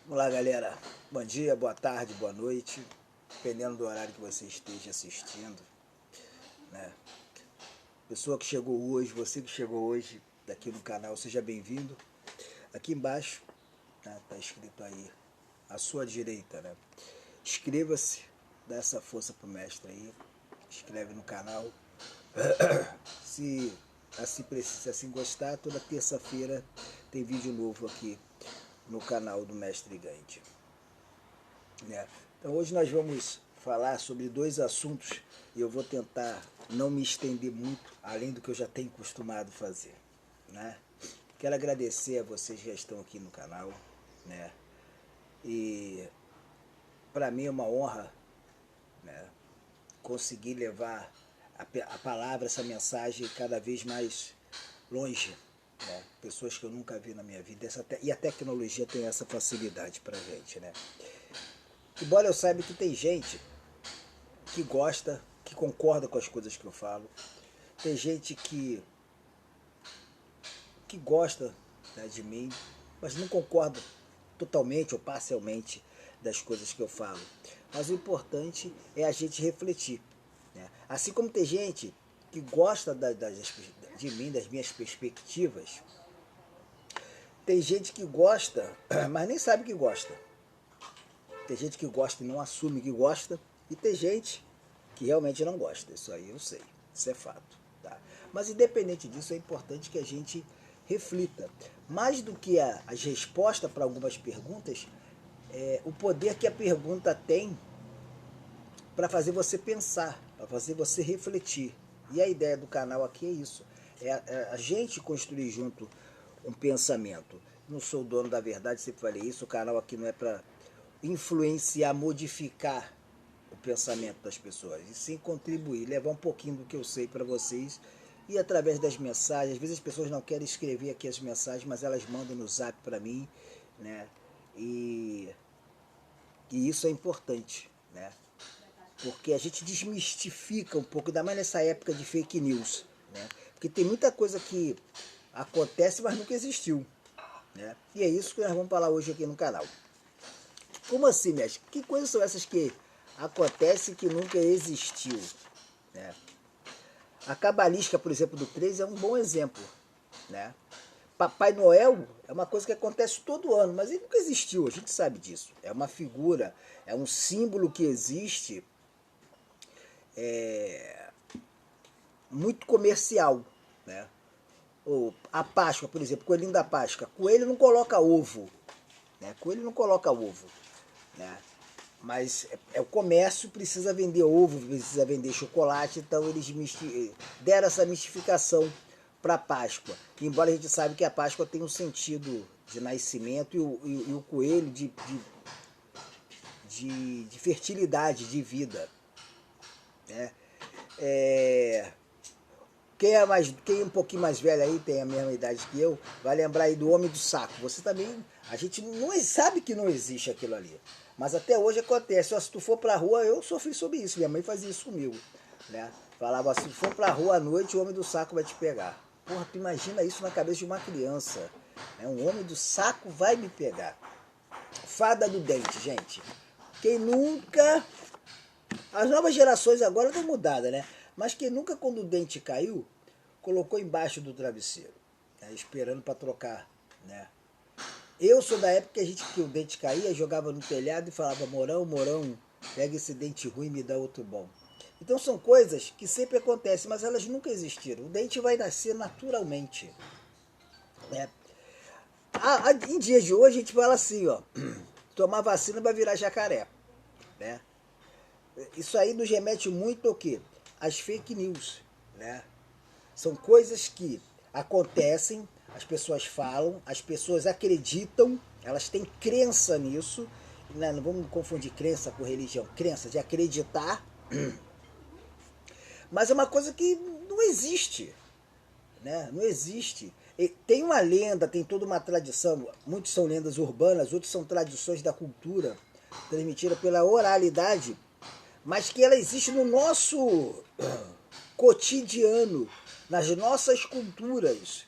Olá, galera. Bom dia, boa tarde, boa noite, dependendo do horário que você esteja assistindo, né? Pessoa que chegou hoje, você que chegou hoje aqui no canal, seja bem-vindo. Aqui embaixo, né, tá escrito aí, à sua direita, né? Inscreva-se, dá essa força pro mestre aí, inscreve no canal. Se assim precisa, se assim gostar, toda terça-feira tem vídeo novo aqui no canal do Mestre Gandhi, né? Então hoje nós vamos falar sobre dois assuntos e eu vou tentar não me estender muito, além do que eu já tenho costumado fazer, né? Quero agradecer a vocês que já estão aqui no canal, né? E para mim é uma honra, né, conseguir levar a palavra, essa mensagem cada vez mais longe, né? Pessoas que eu nunca vi na minha vida. E a tecnologia tem essa facilidade para gente, né? Embora eu saiba que tem gente que gosta, que concorda com as coisas que eu falo. Tem gente que gosta, né, de mim, mas não concorda totalmente ou parcialmente das coisas que eu falo. Mas o importante é a gente refletir, né? Assim como tem gente que gosta de mim, das minhas perspectivas, tem gente que gosta, mas nem sabe que gosta. Tem gente que gosta e não assume que gosta, e tem gente que realmente não gosta. Isso aí eu sei, isso é fato. Tá? Mas independente disso, é importante que a gente reflita. Mais do que as respostas para algumas perguntas, o poder que a pergunta tem para fazer você pensar, para fazer você refletir. E a ideia do canal aqui é isso. É a gente construir junto um pensamento. Não sou o dono da verdade, sempre falei isso. O canal aqui não é para influenciar, modificar o pensamento das pessoas, e sim contribuir, levar um pouquinho do que eu sei para vocês, e através das mensagens. Às vezes as pessoas não querem escrever aqui as mensagens, mas elas mandam no zap para mim, né? E, e isso é importante, né? Porque a gente desmistifica um pouco, ainda mais nessa época de fake news, né? Porque tem muita coisa que acontece, mas nunca existiu, né? E é isso que nós vamos falar hoje aqui no canal. Como assim, mestre? Que coisas são essas que acontecem que nunca existiu, né? A cabalística, por exemplo, do 3 é um bom exemplo, né? Papai Noel é uma coisa que acontece todo ano, mas ele nunca existiu, a gente sabe disso. É uma figura, é um símbolo que existe, é, muito comercial, né? Ou a Páscoa, por exemplo, coelhinho da Páscoa. Coelho não coloca ovo, né? Coelho não coloca ovo, né? Mas o comércio precisa vender ovo, precisa vender chocolate, então eles deram essa mistificação para a Páscoa. Embora a gente saiba que a Páscoa tem um sentido de nascimento e o coelho de fertilidade, de vida, né? É, quem é um pouquinho mais velho aí, tem a mesma idade que eu, vai lembrar aí do Homem do Saco. Você também, a gente não sabe que não existe aquilo ali. Mas até hoje acontece. Ó, se tu for pra rua, eu sofri sobre isso. Minha mãe fazia isso comigo, né? Falava assim, se for pra rua à noite, o Homem do Saco vai te pegar. Porra, tu imagina isso na cabeça de uma criança, né? Um Homem do Saco vai me pegar. Fada do Dente, gente. Quem nunca... As novas gerações agora estão mudadas, né? Mas quem nunca, quando o dente caiu, colocou embaixo do travesseiro, né, esperando para trocar, né? Eu sou da época que o dente caía, jogava no telhado e falava, Morão, Morão, pega esse dente ruim e me dá outro bom. Então são coisas que sempre acontecem, mas elas nunca existiram. O dente vai nascer naturalmente, né? Em dias de hoje a gente fala assim, ó, tomar vacina vai virar jacaré, né? Isso aí nos remete muito ao quê? As fake news, né? São coisas que acontecem, as pessoas falam, as pessoas acreditam, elas têm crença nisso, né? Não vamos confundir crença com religião, crença de acreditar, mas é uma coisa que não existe, né? Não existe. E tem uma lenda, tem toda uma tradição, muitos são lendas urbanas, outros são tradições da cultura, transmitida pela oralidade, mas que ela existe no nosso cotidiano, nas nossas culturas,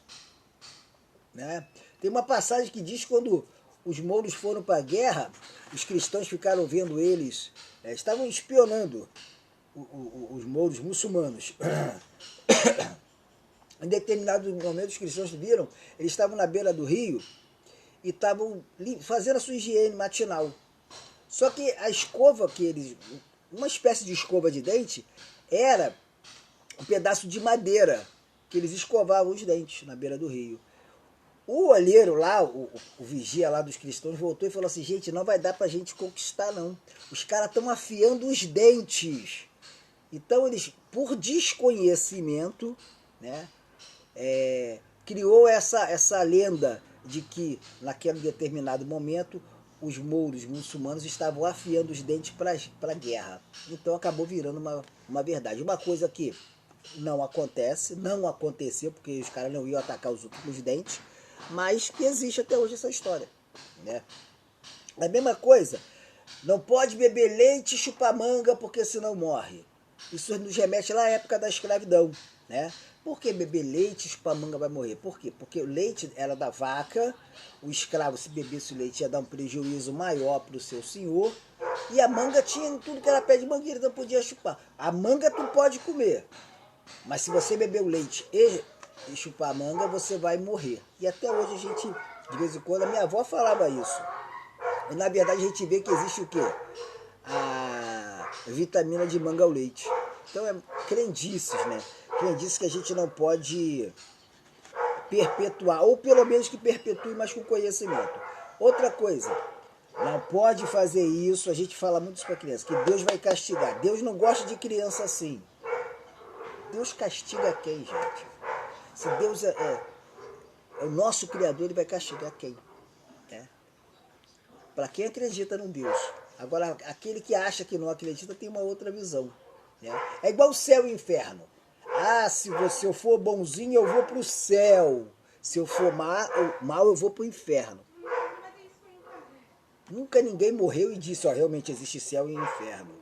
né? Tem uma passagem que diz que quando os mouros foram para a guerra, os cristãos ficaram vendo eles, estavam espionando os mouros muçulmanos. Em determinado momento, os cristãos viram, eles estavam na beira do rio e estavam fazendo a sua higiene matinal. Só que a escova que eles... uma espécie de escova de dente era um pedaço de madeira que eles escovavam os dentes na beira do rio. O olheiro lá, o vigia lá dos cristãos, voltou e falou assim, gente, não vai dar pra gente conquistar não. Os caras estão afiando os dentes. Então eles, por desconhecimento, né, criou essa lenda de que naquele determinado momento os mouros muçulmanos estavam afiando os dentes para a guerra. Então acabou virando uma verdade. Uma coisa que não acontece, não aconteceu, porque os caras não iam atacar os últimos dentes, mas que existe até hoje essa história, né? A mesma coisa, não pode beber leite e chupar manga porque senão morre. Isso nos remete lá à época da escravidão, né? Por que beber leite e chupar manga vai morrer? Por quê? Porque o leite era da vaca, o escravo, se bebesse o leite, ia dar um prejuízo maior para o seu senhor, e a manga tinha tudo que era pé de mangueira, então podia chupar. A manga tu pode comer, mas se você beber o leite e chupar a manga, você vai morrer. E até hoje a gente, de vez em quando, a minha avó falava isso. E na verdade a gente vê que existe o quê? A vitamina de manga ao leite. Então é crendices, né? Crendices que a gente não pode perpetuar, ou pelo menos que perpetue, mas com conhecimento. Outra coisa, não pode fazer isso, a gente fala muito isso para criança, que Deus vai castigar. Deus não gosta de criança assim. Deus castiga quem, gente? Se Deus é o nosso Criador, ele vai castigar quem? Para quem acredita no Deus. Agora, aquele que acha que não acredita tem uma outra visão, né? É igual o céu e o inferno. Ah, se eu for bonzinho, eu vou para o céu. Se eu for mal, eu vou para o inferno. Nunca ninguém morreu e disse, ó, realmente existe céu e inferno.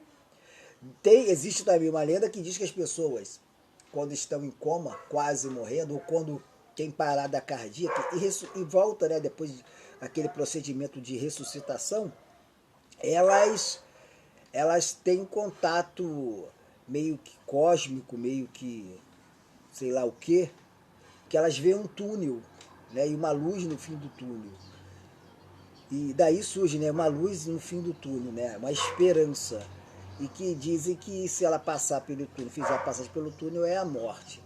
Existe também uma lenda que diz que as pessoas, quando estão em coma, quase morrendo, ou quando tem parada cardíaca e volta, né, depois daquele procedimento de ressuscitação, elas têm contato meio que cósmico, meio que sei lá o quê, que elas veem um túnel, né, e uma luz no fim do túnel. E daí surge, né, uma luz no fim do túnel, né, uma esperança. E que dizem que se ela passar pelo túnel, fizer a passagem pelo túnel, é a morte.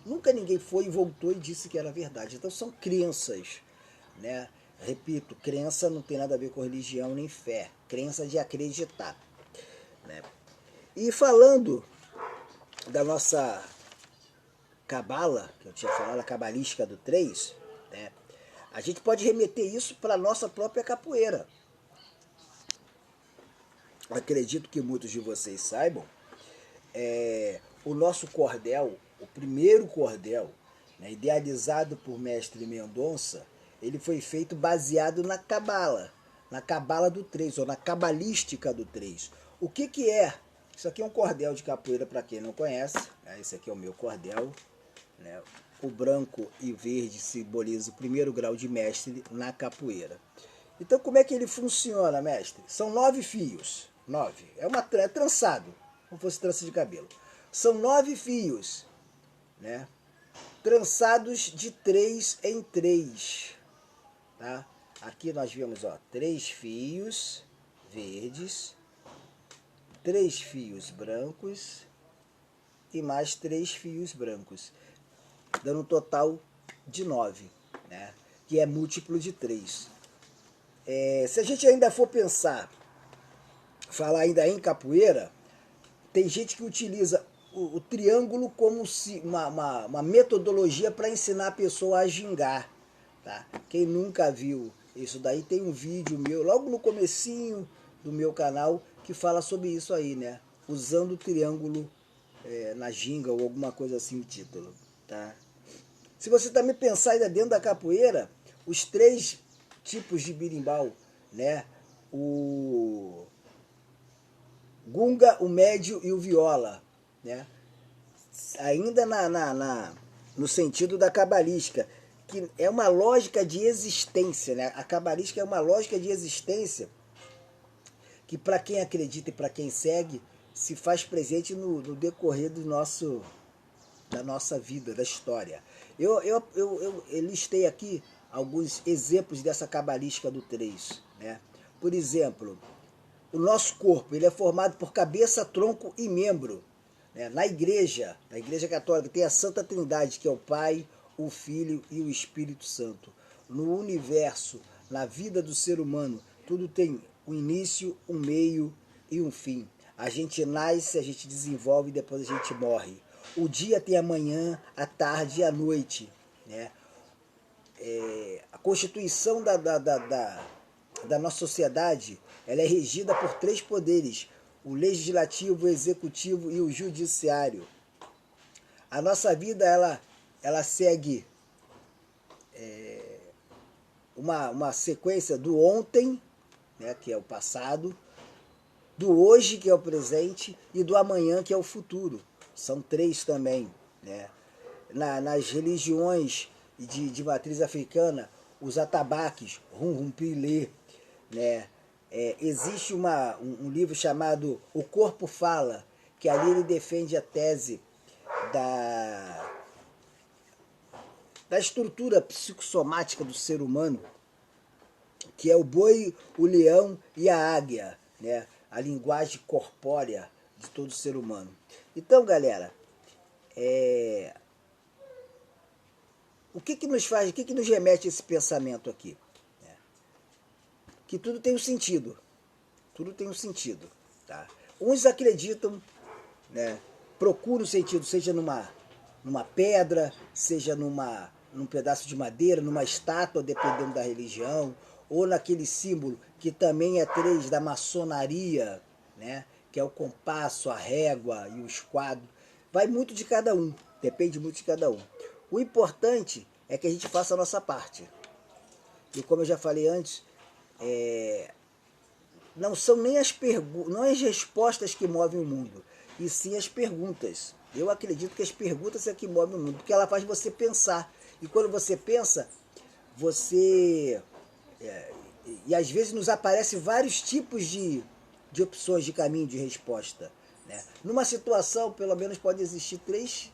Nunca ninguém foi e voltou e disse que era verdade. Então são crenças, né? Repito, crença não tem nada a ver com religião nem fé. Crença de acreditar, né? E falando da nossa cabala, que eu tinha falado, a cabalística do 3, né? A gente pode remeter isso para a nossa própria capoeira. Acredito que muitos de vocês saibam, o nosso cordel, o primeiro cordel, né, idealizado por Mestre Mendonça, ele foi feito baseado na cabala do 3, ou na cabalística do 3. O que é? Isso aqui é um cordel de capoeira, para quem não conhece, né? Esse aqui é o meu cordel, né? O branco e verde simboliza o primeiro grau de mestre na capoeira. Então como é que ele funciona, mestre? São 9 fios. 9. É trançado, como fosse trança de cabelo. São 9 fios, né? Trançados de 3 em 3. Tá? Aqui nós vemos, ó, 3 fios verdes, 3 fios brancos e mais 3 fios brancos, dando um total de 9, né? Que é múltiplo de 3. Se a gente ainda for falar ainda em capoeira, tem gente que utiliza o triângulo como uma metodologia para ensinar a pessoa a gingar, tá? Quem nunca viu isso daí, tem um vídeo meu, logo no comecinho do meu canal, que fala sobre isso aí, né? Usando o triângulo na ginga ou alguma coisa assim, o título, tá? Se você também pensar ainda dentro da capoeira, os 3 tipos de birimbau, né? O gunga, o médio e o viola, né? Ainda no sentido da cabalística, que é uma lógica de existência, né? A cabalística é uma lógica de existência que, para quem acredita e para quem segue, se faz presente no decorrer da nossa vida, da história. Eu listei aqui alguns exemplos dessa cabalística do 3, né? Por exemplo, o nosso corpo ele é formado por cabeça, tronco e membro, né? Na igreja católica, tem a Santa Trindade, que é o Pai, o Filho e o Espírito Santo. No universo, na vida do ser humano, tudo tem um início, um meio e um fim. A gente nasce, a gente desenvolve e depois a gente morre. O dia tem a manhã, a tarde e a noite, né? A constituição da nossa sociedade, ela é regida por 3 poderes: o legislativo, o executivo e o judiciário. A nossa vida ela segue uma sequência do ontem, né, que é o passado, do hoje, que é o presente, e do amanhã, que é o futuro. São 3 também, né? Nas religiões de matriz africana, os atabaques, Rumrumpilê, né? Existe um livro chamado O Corpo Fala, que ali ele defende a tese da estrutura psicossomática do ser humano, que é o boi, o leão e a águia, né? A linguagem corpórea de todo ser humano. Então, galera, o que nos faz, o que nos remete a esse pensamento aqui? Que tudo tem um sentido. Tudo tem um sentido. Tá? Uns acreditam, né, procuram o sentido, seja numa pedra, seja num pedaço de madeira, numa estátua, dependendo da religião, ou naquele símbolo que também é 3 da maçonaria, né, que é o compasso, a régua e o esquadro. Vai muito de cada um, depende muito de cada um. O importante é que a gente faça a nossa parte. E como eu já falei antes, não são nem não as respostas que movem o mundo, e sim as perguntas. Eu acredito que as perguntas é que movem o mundo, porque ela faz você pensar. E quando você pensa, você... e às vezes nos aparecem vários tipos de opções de caminho de resposta, né? Numa situação, pelo menos, pode existir três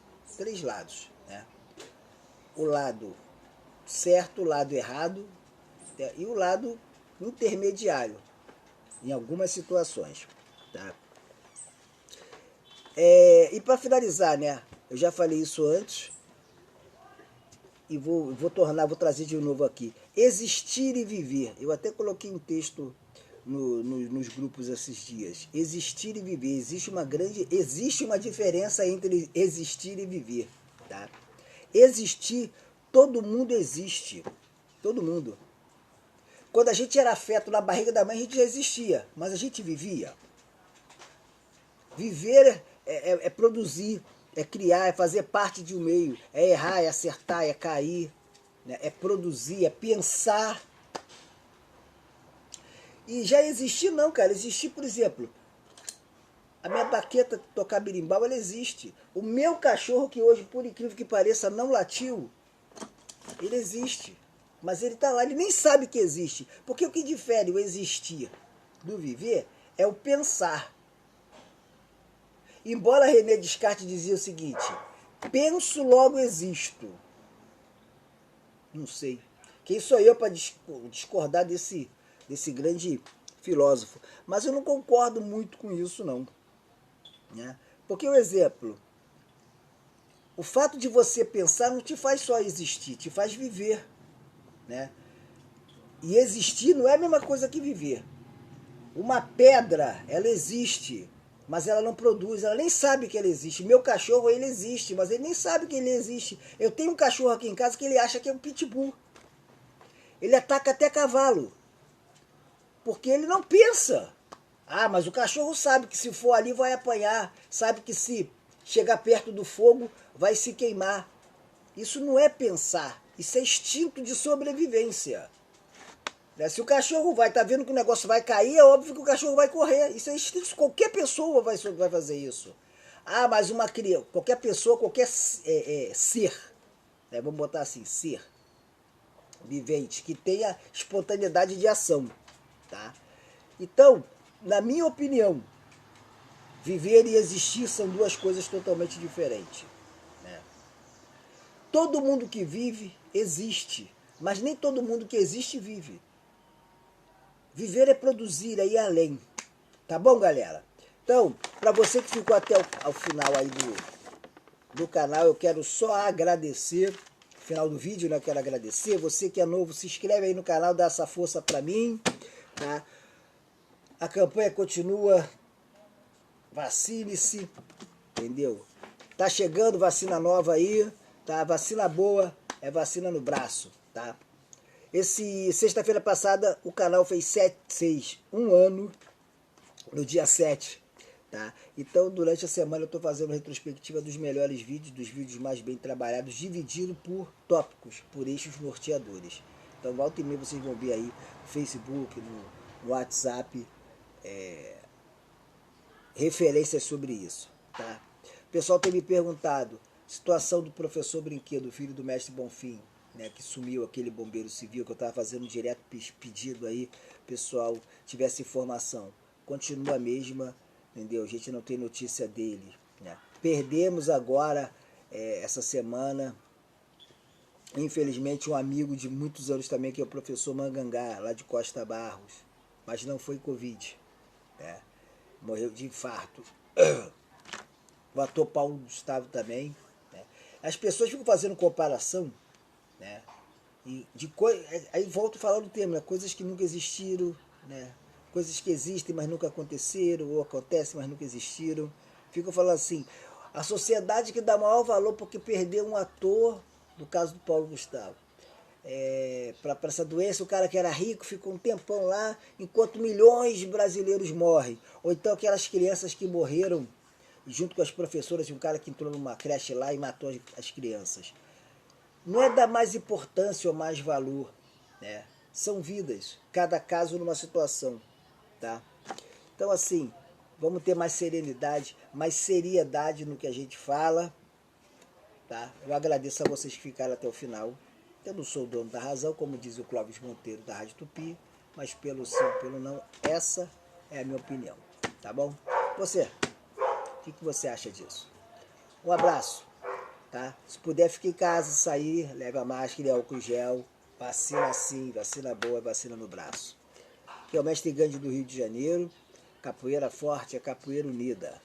lados, né? O lado certo, o lado errado, né? E o lado intermediário, em algumas situações. Tá? E para finalizar, né? Eu já falei isso antes, e vou trazer de novo aqui. Existir e viver. Eu até coloquei um texto nos grupos esses dias. Existir e viver. Existe uma diferença entre existir e viver. Tá? Existir, todo mundo existe. Todo mundo. Quando a gente era feto na barriga da mãe, a gente já existia, mas a gente vivia. Viver é produzir, é criar, é fazer parte de um meio, é errar, é acertar, é cair, né? É produzir, é pensar. E já existir não, cara. Existir, por exemplo, a minha baqueta tocar berimbau, ela existe. O meu cachorro, que hoje, por incrível que pareça, não latiu, ele existe. Mas ele está lá, ele nem sabe que existe. Porque o que difere o existir do viver é o pensar. Embora René Descartes dizia o seguinte: penso, logo existo. Não sei. Quem sou eu para discordar desse grande filósofo? Mas eu não concordo muito com isso, não. Né? Porque, o exemplo, o fato de você pensar não te faz só existir, te faz viver. Né? E existir não é a mesma coisa que viver. Uma pedra, ela existe, mas ela não produz, ela nem sabe que ela existe. Meu cachorro, ele existe, mas ele nem sabe que ele existe. Eu tenho um cachorro aqui em casa que ele acha que é um pitbull. Ele ataca até cavalo, porque ele não pensa. Ah, mas o cachorro sabe que se for ali vai apanhar, sabe que se chegar perto do fogo vai se queimar. Isso não é pensar, isso é instinto de sobrevivência. Se o cachorro tá vendo que o negócio vai cair, é óbvio que o cachorro vai correr. Isso é instinto, qualquer pessoa vai fazer isso. Ah, mas uma criança, qualquer pessoa, qualquer ser, né? Vamos botar assim, ser. vivente, que tenha espontaneidade de ação, tá? Então, na minha opinião, viver e existir são duas coisas totalmente diferentes, né? Todo mundo que vive, existe, mas nem todo mundo que existe, vive. Viver é produzir, é ir além. Tá bom, galera? Então, para você que ficou até ao final aí do canal, eu quero só agradecer. No final do vídeo, né, eu quero agradecer. Você que é novo, se inscreve aí no canal, dá essa força para mim, tá? A campanha continua. Vacine-se, entendeu? Tá chegando vacina nova aí, tá? Vacina boa é vacina no braço, tá? Sexta-feira passada o canal fez 1 ano, no dia 7, tá? Então durante a semana eu tô fazendo retrospectiva dos melhores vídeos, dos vídeos mais bem trabalhados, dividido por tópicos, por eixos norteadores. Então volta e meia vocês vão ver aí no Facebook, no WhatsApp, referências sobre isso, tá? O pessoal tem me perguntado, situação do professor Brinquedo, filho do mestre Bonfim, né, que sumiu, aquele bombeiro civil que eu estava fazendo direto pedido aí, pessoal tivesse informação. Continua a mesma, entendeu? A gente não tem notícia dele, né? Perdemos agora, essa semana, infelizmente, um amigo de muitos anos também, que é o professor Mangangá, lá de Costa Barros, mas não foi Covid, né? Morreu de infarto. O ator Paulo Gustavo também, né? As pessoas ficam fazendo comparação, né? E aí volto a falar do termo, né? Coisas que nunca existiram, né? Coisas que existem, mas nunca aconteceram, ou acontecem, mas nunca existiram. Ficam falando assim, a sociedade que dá maior valor porque perdeu um ator, no caso do Paulo Gustavo. Para essa doença, o cara que era rico ficou um tempão lá, enquanto milhões de brasileiros morrem. Ou então aquelas crianças que morreram junto com as professoras, um cara que entrou numa creche lá e matou as crianças. Não é dar mais importância ou mais valor, né? São vidas, cada caso numa situação, tá? Então assim, vamos ter mais serenidade, mais seriedade no que a gente fala, tá? Eu agradeço a vocês que ficaram até o final. Eu não sou o dono da razão, como diz o Clóvis Monteiro da Rádio Tupi, mas pelo sim, pelo não, essa é a minha opinião, tá bom? Você, o que você acha disso? Um abraço, tá? Se puder, fique em casa, sair, leve a máscara e álcool gel, vacina sim, vacina boa, vacina no braço. Aqui é o Mestre Gandhi do Rio de Janeiro, capoeira forte é capoeira unida.